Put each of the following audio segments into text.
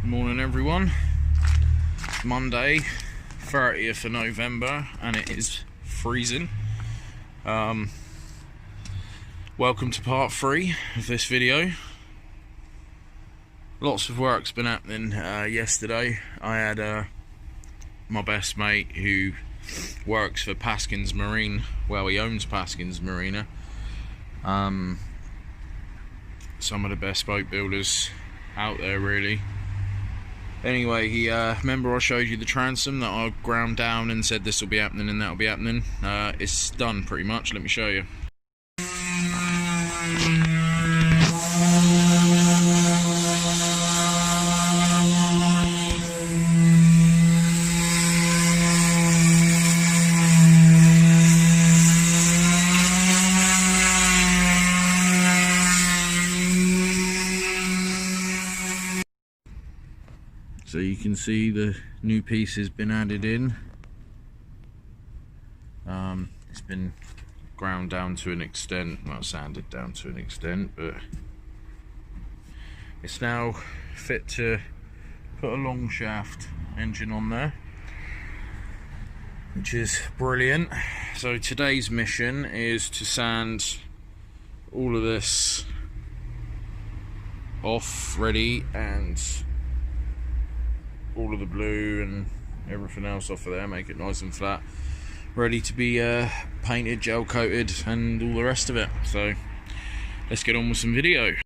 Morning everyone. It's Monday 30th of November and it is freezing. Welcome to part 3 of this video. Lots of work's been happening. Yesterday I had my best mate who works for Paskins Marine, well, he owns Paskins Marina, some of the best boat builders out there really. Anyway, he remember I showed you the transom that I ground down and said this will be happening and that will be happening. It's done pretty much. Let me show you. So you can see the new piece has been added in. It's been ground down to an extent, well, sanded down to an extent, but it's now fit to put a long shaft engine on there, which is brilliant. So today's mission is to sand all of this off ready, and all of the blue and everything else off of there, make it nice and flat, ready to be painted, gel coated and all the rest of it. So let's get on with some video.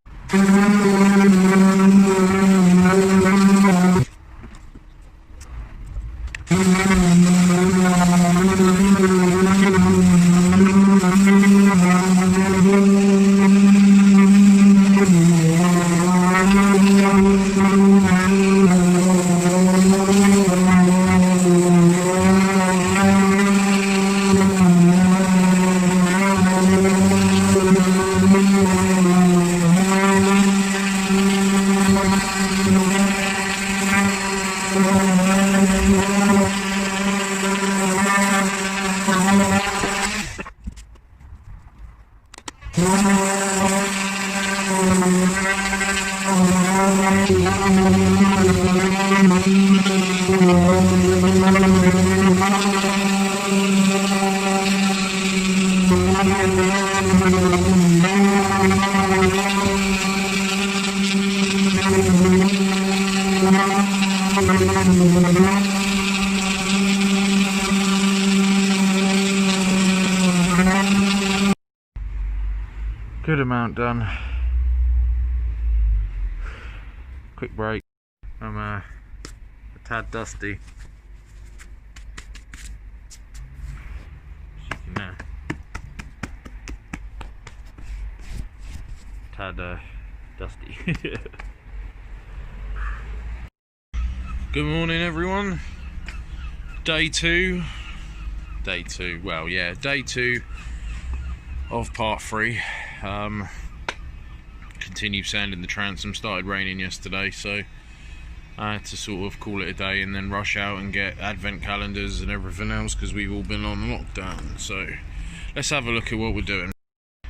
Good amount done. Quick break. I'm a tad dusty. As you can tad dusty. Good morning everyone. Day two, well yeah, day 2 of part 3. Continued sanding the transom. Started raining yesterday, so I had to sort of call it a day and then rush out and get advent calendars and everything else because we've all been on lockdown. So let's have a look at what we're doing.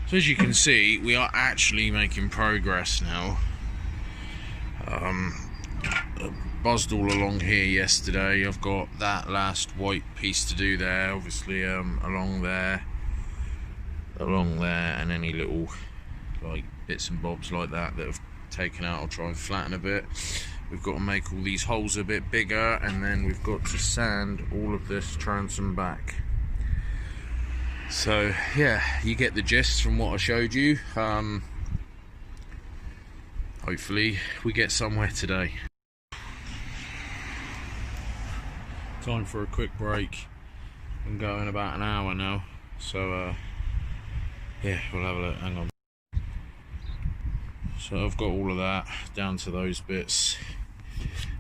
So as you can see, we are actually making progress now. Buzzed all along here yesterday. I've got that last white piece to do there, obviously along there, and any little like bits and bobs like that have taken out. I'll try and flatten a bit. We've got to make all these holes a bit bigger, and then we've got to sand all of this transom back. So yeah, you get the gist from what I showed you. Hopefully we get somewhere today. Time for a quick break. I'm going about an hour now, so yeah, we'll have a look. Hang on. So I've got all of that down to those bits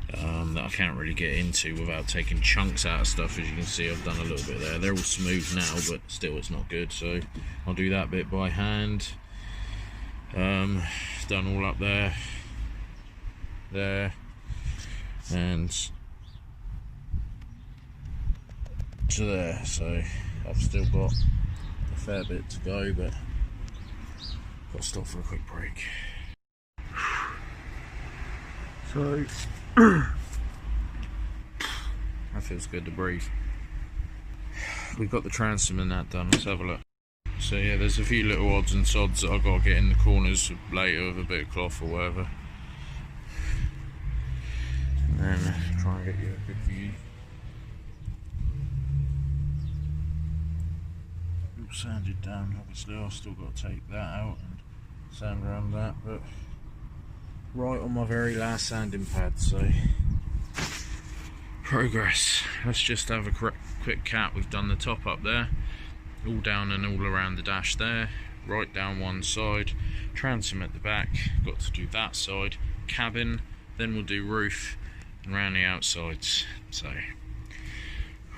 that I can't really get into without taking chunks out of stuff. As you can see, I've done a little bit there. They're all smooth now, but still it's not good, so I'll do that bit by hand. Done all up there, and to there. So I've still got a fair bit to go, but got to stop for a quick break. So That feels good to breathe. We've got the transom and that done. Let's have a look. So yeah, there's a few little odds and sods that I've got to get in the corners later with a bit of cloth or whatever. And then try and get you a good view. All sanded down, obviously I've still got to take that out and sand around that, but right on my very last sanding pad, so progress. Let's just have a quick cat. We've done the top up there, all down and all around the dash there, right down one side, transom at the back, got to do that side, cabin, then we'll do roof and round the outsides. So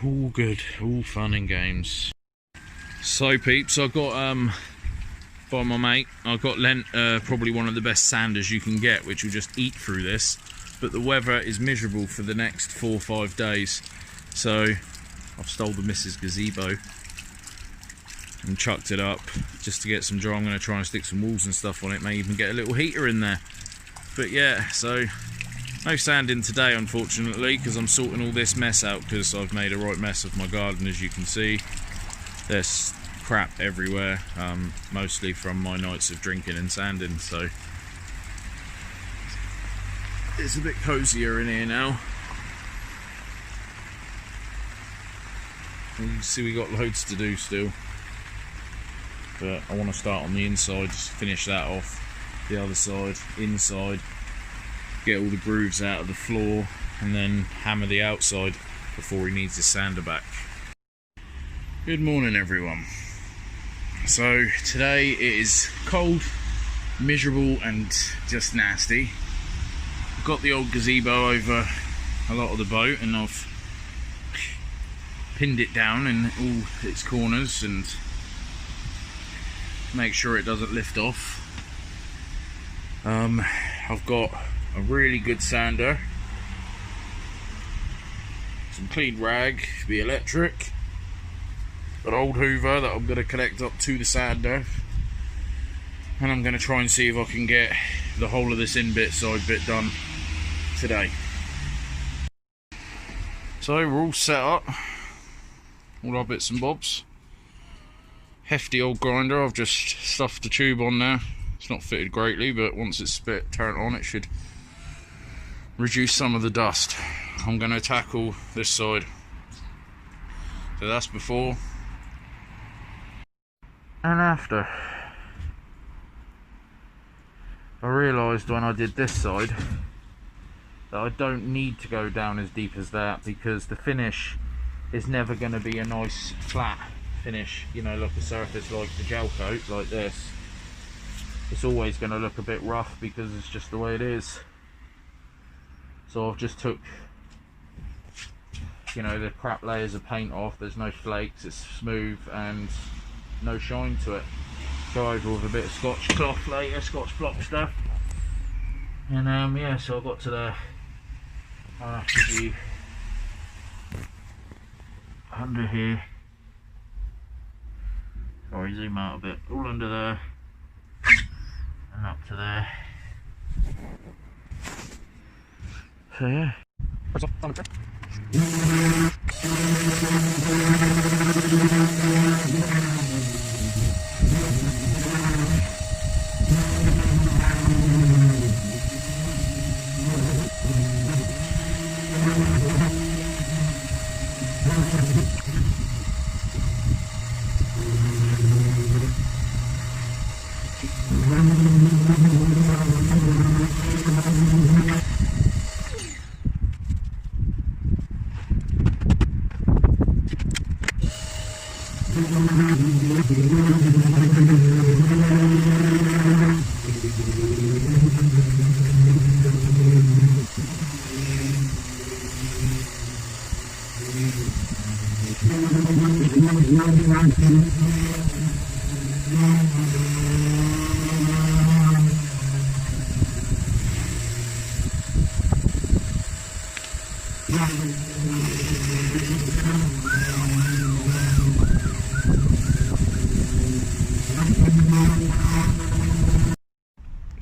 all good, all fun and games. So peeps, I got by my mate, I got lent probably one of the best sanders you can get, which will just eat through this, but the weather is miserable for the next 4 or 5 days, so I've stole the missus gazebo and chucked it up just to get some dry. I'm going to try and stick some walls and stuff on it, may even get a little heater in there. But yeah, so no sanding today unfortunately, because I'm sorting all this mess out, because I've made a right mess of my garden, as you can see. There's crap everywhere, mostly from my nights of drinking and sanding, so it's a bit cozier in here now. You can see we got loads to do still, but I want to start on the inside, just finish that off, the other side, inside, get all the grooves out of the floor, and then hammer the outside before he needs his sander back. Good morning everyone. So today it is cold, miserable and just nasty. I've got the old gazebo over a lot of the boat and I've pinned it down in all its corners and make sure it doesn't lift off. I've got a really good sander, some clean rag, the electric, an old hoover that I'm going to connect up to the sander, and I'm going to try and see if I can get the whole of this in bit side bit done today. So we're all set up, all our bits and bobs. Hefty old grinder, I've just stuffed the tube on there. It's not fitted greatly, but once it's turned on it should reduce some of the dust. I'm going to tackle this side. So that's before and after. I realised when I did this side that I don't need to go down as deep as that, because the finish is never going to be a nice flat finish, you know, like a surface like the gel coat like this. It's always going to look a bit rough because it's just the way it is. So I've just took, you know, the crap layers of paint off. There's no flakes, it's smooth and no shine to it. Go over with a bit of Scotch cloth later, Scotch block stuff. And yeah, so I got to the to be under here. Sorry, zoom out a bit. All under there and up to there. So yeah.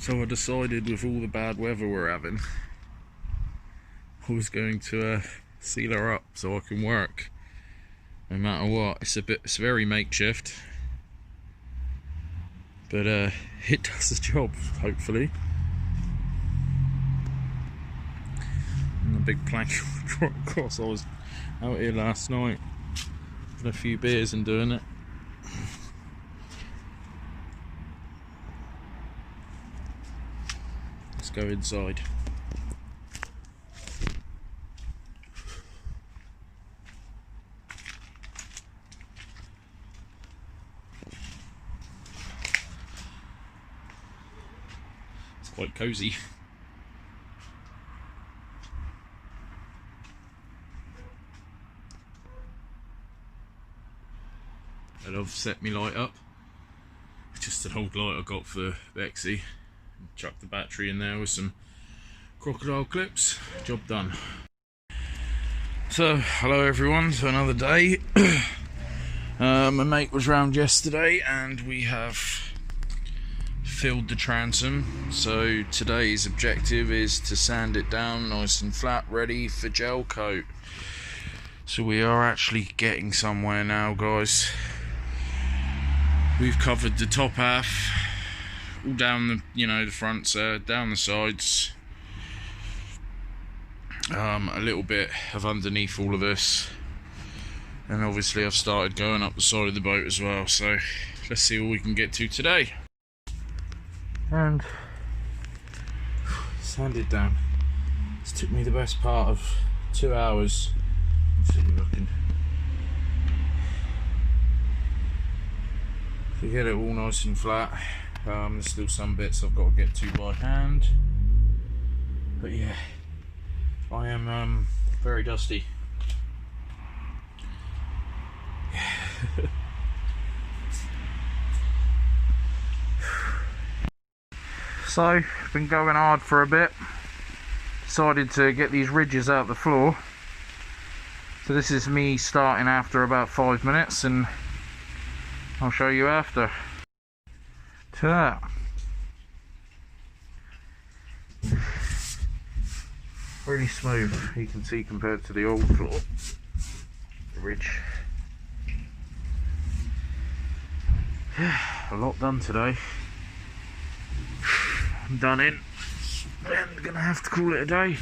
So I decided, with all the bad weather we're having, I was going to seal her up so I can work no matter what. It's very makeshift, but it does the job, hopefully. And the big plank across. I was out here last night having a few beers and doing it. Let's go inside. It's quite cosy. And I've set my light up. It's just an old light I got for Bexy. Chucked the battery in there with some crocodile clips. Job done. So, hello everyone to another day. My mate was round yesterday and we have filled the transom. So today's objective is to sand it down nice and flat, ready for gel coat. So we are actually getting somewhere now, guys. We've covered the top half, all down the, the fronts there, down the sides, a little bit of underneath all of this, and obviously I've started going up the side of the boat as well. So let's see what we can get to today. And sand it down. This took me the best part of 2 hours. Let's see if I can. To get it all nice and flat. There's still some bits I've got to get to by hand, but yeah, I am very dusty. So, been going hard for a bit. Decided to get these ridges out the floor. So this is me starting after about 5 minutes, and I'll show you after. To that. Really smooth, you can see, compared to the old floor. The ridge. A lot done today. I'm done in. And gonna have to call it a day.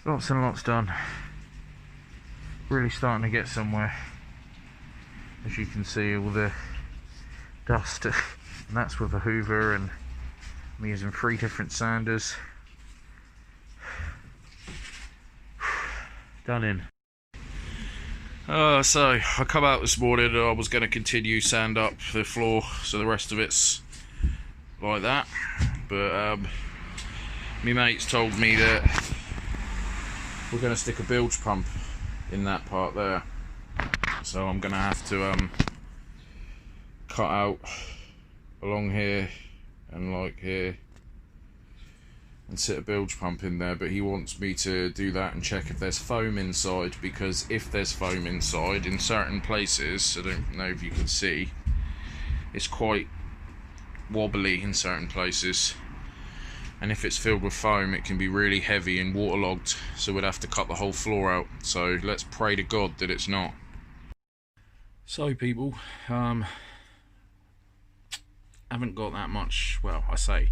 Lots and lots done. Really starting to get somewhere. As you can see, all the dust, and that's with a hoover, and I'm using 3 different sanders. Done in. So I come out this morning and I was going to continue sand up the floor so the rest of it's like that, but my mates told me that we're going to stick a bilge pump in that part there. So I'm gonna have to cut out along here and like here and sit a bilge pump in there, but he wants me to do that and check if there's foam inside, because if there's foam inside in certain places, I don't know if you can see, it's quite wobbly in certain places, and if it's filled with foam it can be really heavy and waterlogged, so we'd have to cut the whole floor out. So let's pray to God that it's not. So people, haven't got that much, well, I say,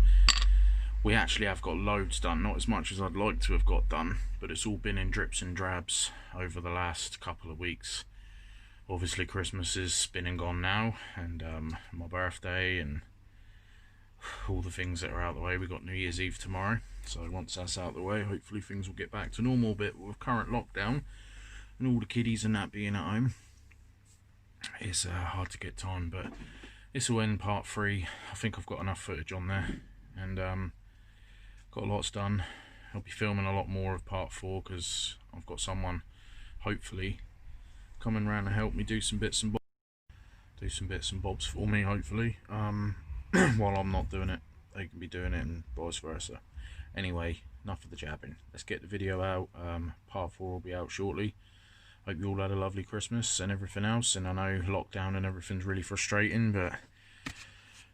we actually have got loads done, not as much as I'd like to have got done, but it's all been in drips and drabs over the last couple of weeks. Obviously Christmas is been and gone now, and my birthday and all the things that are out of the way. We've got New Year's Eve tomorrow, so once that's out of the way, hopefully things will get back to normal. But with current lockdown and all the kiddies and that being at home, it's hard to get time, but this will end part 3. I think I've got enough footage on there, and got lots done. I'll be filming a lot more of part 4 because I've got someone hopefully coming around to help me do some bits and bobs for me, hopefully. While I'm not doing it, they can be doing it, and vice versa. Anyway, enough of the jabbing. Let's get the video out. Part 4 will be out shortly. Hope you all had a lovely Christmas and everything else, and I know lockdown and everything's really frustrating, but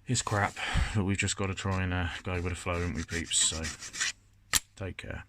it's crap, but we've just got to try and go with the flow, haven't we, peeps? So take care.